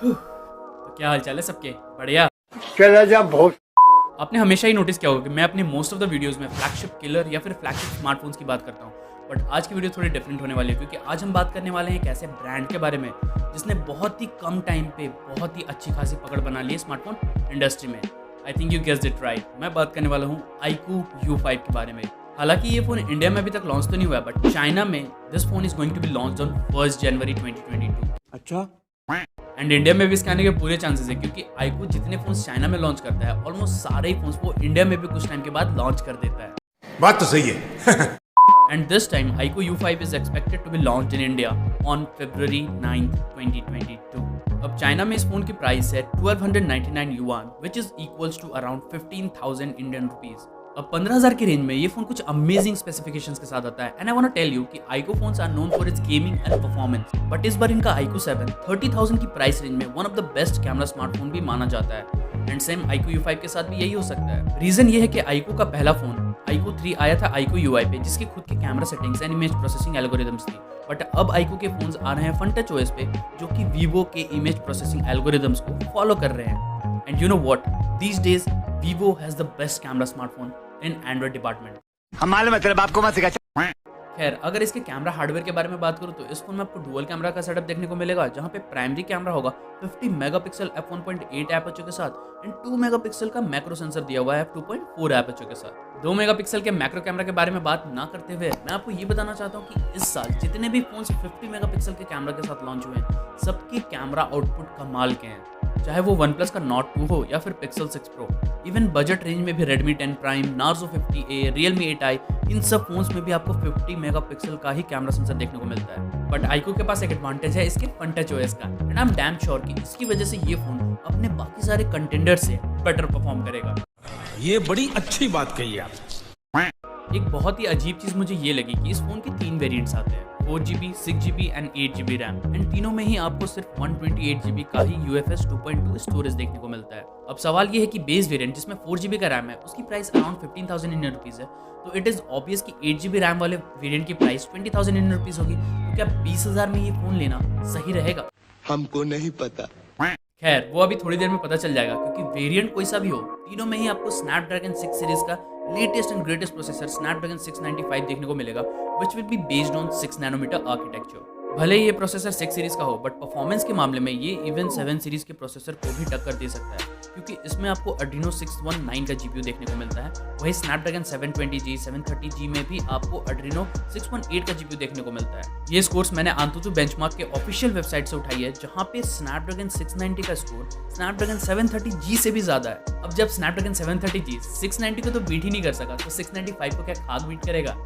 तो क्या हाल चाल है सबके? बढ़िया। चला जा बहुत। आपने हमेशा ही नोटिस किया होगा कि मैं अपने मोस्ट ऑफ द वीडियोस में फ्लैगशिप किलर या फिर फ्लैगशिप स्मार्टफोन्स की बात करता हूँ। बट आज की वीडियो थोड़ी डिफरेंट होने वाली है क्योंकि आज हम बात करने वाले हैं एक ऐसे ब्रांड के बारे में जिसने बहुत ही कम टाइम पे बहुत ही अच्छी खासी पकड़ बना ली है स्मार्टफोन इंडस्ट्री में। I think you guessed it right, मैं बात करने वाला हूँ iQOO U5 के बारे में। हालांकि ये फोन इंडिया में अभी तक लॉन्च तो नहीं हुआ है, बट चाइना में this phone is going to be launched on 1 January 2022। अच्छा। एंड इंडिया में भी इसके आने के पूरे चांसेस है क्योंकि iQOO जितने फोन्स चाइना में लॉन्च करता है ऑलमोस्ट सारे ही फोन्स वो इंडिया में भी कुछ टाइम के बाद लॉन्च कर देता है। बात तो सही है। And this time iQOO U5 is expected to be launched in India on February 9th 2022। अब चाइना में इस फोन की प्राइस है 1299 yuan which is equals to around 15,000 Indian rupees. अब 15,000 की रेंज में ये फोन कुछ अमेजिंग स्पेसिफिकेशंस के साथ आता है। And I want to tell you कि iQOO phones are known for its gaming and performance, but इस बार इनका iQOO 7 30,000 की प्राइस रेंज में one of the best camera smartphone भी माना जाता है। एंड सेम iQOO U5 के साथ भी यही हो सकता है। रीजन ये है कि iQOO का पहला फोन iQOO 3 आया था iQOO UI पे जिसकी खुद की camera settings and image processing algorithms थी, बट अब iQOO के फोन्स आ रहे हैं FunTouch OS पे जो कि Vivo के इमेज प्रोसेसिंग एल्गोरिदम्स को फॉलो कर रहे हैं। And you know what, these days Vivo has the best camera smartphone in android department. हमारे मतलब आपको मत सिखा। खैर, अगर इसके कैमरा हार्डवेयर के बारे में बात करूँ तो इस फोन में आपको डुअल कैमरा का सेटअप देखने को मिलेगा जहां पे प्राइमरी कैमरा होगा 50 मेगापिक्सल f1.8 एपर्चर के साथ एंड 2 मेगापिक्सल का मैक्रो सेंसर दिया हुआ है f2.4 एपर्चर के साथ। 2 मेगापिक्सल के मैक्रो कैमरा के बारे में बात ना करते हुए मैं आपको ये बताना चाहता हूँ कि इस साल जितने भी फोन्स 50 मेगापिक्सल के कैमरा के साथ लॉन्च हुए हैं सबके कैमरा आउटपुट कमाल के हैं, चाहे वो OnePlus का Nord 2 हो या फिर Pixel 6 Pro। Even budget range में भी Redmi 10 Prime, Narzo 50A, Realme 8i, इन सब फोन्स में भी आपको 50 मेगापिक्सल का ही कैमरा सेंसर देखने को मिलता है। बट iQOO के पास एक एडवांटेज है इसके FunTouch OS का, and I am damn sure कि इसकी वजह से ये फोन अपने बाकी सारे कंटेंडर से बेटर परफॉर्म करेगा। ये बड़ी अच्छी बात कही आप। एक बहुत ही अजीब चीज मुझे ये लगी कि इस फोन के 3 वेरिएंट्स आते हैं, 4GB, 6GB and 8GB RAM, and तीनों में ही आपको सिर्फ 128GB का ही UFS 2.2 स्टोरेज देखने को मिलता है। अब सवाल ये है कि बेस वेरिएंट जिसमें 4GB का रैम है उसकी प्राइस अराउंड 15,000 इंडियन रुपीज है, तो इट इज ऑब्वियस कि 8GB रैम वाले वेरिएंट की प्राइस 20,000 इंडियन रुपीज होगी। तो क्या 20,000 में ये फोन लेना सही रहेगा? हमको नहीं पता। खैर, वो अभी थोड़ी देर में पता चल जाएगा क्योंकि वेरिएंट कोई सा भी हो, तीनों में ही आपको स्नैपड्रैगन 6 सीरीज का latest and greatest processor Snapdragon 695 देखने को मिलेगा which will be based on 6 nanometre architecture. भले ही ये प्रोसेसर 6 सीरीज का हो, बट परफॉर्मेंस के मामले में ये इवन 7 सीरीज के प्रोसेसर को भी टक्कर दे सकता है क्योंकि इसमें आपको Adreno 619 का GPU देखने को मिलता है। वही स्नैपड्रैगन 720G, 730G में भी आपको Adreno 618 का GPU देखने को मिलता है। ये स्कोर्स मैंने AnTuTu बेंचमार्क के ऑफिशियल वेबसाइट से उठाई है जहां पे स्नैपड्रैगन 690 का स्कोर स्नैपड्रैगन 730G से भी ज्यादा है। अब जब स्नैपड्रैगन 730G 690 को तो बीट ही नहीं कर सका तो 695 को क्या खाक बीट करेगा?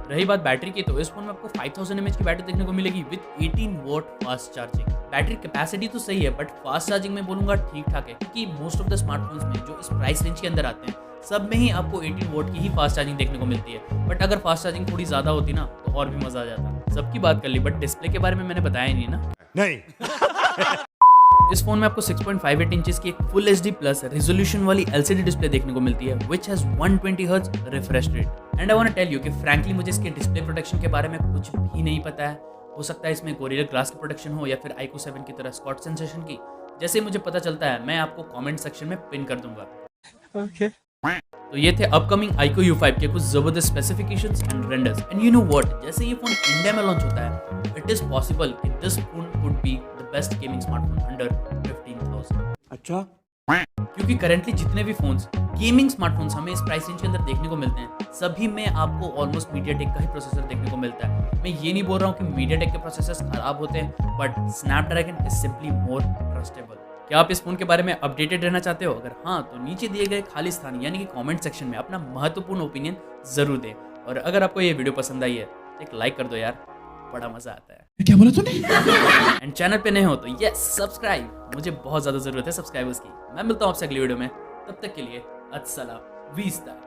रही बात बैटरी की, तो इस फोन में आपको 5000 mAh की बैटरी देखने को मिलेगी with 18 watt fast charging. Battery capacity तो सही है बट फास्ट चार्जिंग में बोलूंगा ठीक ठाक है क्योंकि मोस्ट ऑफ द स्मार्टफोन्स में जो इस प्राइस रेंज के अंदर आते हैं सब में ही आपको 18 वोट की ही फास्ट चार्जिंग देखने को मिलती है। बट अगर फास्ट चार्जिंग थोड़ी ज्यादा होती ना तो और भी मजा आ जाता। सबकी बात कर ली, बट डिस्प्ले के बारे में मैंने बताया नहीं ना। नहीं। इस फोन में आपको 6.58 इंचेस की एक फुल HD प्लस रेजोल्यूशन वाली LCD डिस्प्ले देखने को मिलती है which has 120 hertz refresh rate. And I want to tell you कि फ्रैंकली मुझे इसके डिस्प्ले प्रोटेक्शन के बारे में कुछ भी नहीं पता है। हो सकता है इसमें गोरिल्ला ग्लास की प्रोटेक्शन हो या फिर iQOO 7 की तरह स्कॉट सेंसेशन की। जैसे ही मुझे पता चलता है मैं आपको कमेंट सेक्शन में पिन कर दूंगा। ओके। तो ये थे अपकमिंग iQOO U5 के कुछ जबरदस्त specifications and renders. And you know what, जैसे ये फोन इंडिया में लॉन्च होता है इट इज पॉसिबल कि this phone could be the best gaming smartphone under 15,000। अच्छा। क्योंकि करंटली जितने भी फोन्स गेमिंग स्मार्टफोन्स हमें इस प्राइस रेंज के अंदर देखने को मिलते हैं सभी में आपको ऑलमोस्ट मीडियाटेक का ही प्रोसेसर देखने को मिलता है। मैं ये नहीं बोल रहा हूँ कि मीडियाटेक के प्रोसेसर्स खराब होते हैं, but Snapdragon is simply more trustable. क्या आप इस फोन के बारे में अपडेटेड रहना चाहते हो? अगर हाँ तो नीचे दिए गए खाली स्थान यानी कि कमेंट सेक्शन में अपना महत्वपूर्ण ओपिनियन जरूर दें। और अगर आपको ये वीडियो पसंद आई है तो एक लाइक कर दो यार, बड़ा मजा आता है। क्या बोला तूने? एंड चैनल पे नए हो तो यस सब्सक्राइब, मुझे बहुत ज्यादा जरूरत है सब्सक्राइबर्स की। मैं मिलता हूँ आपसे अगली वीडियो में, तब तक के लिए अस्सलाम वीस्ता।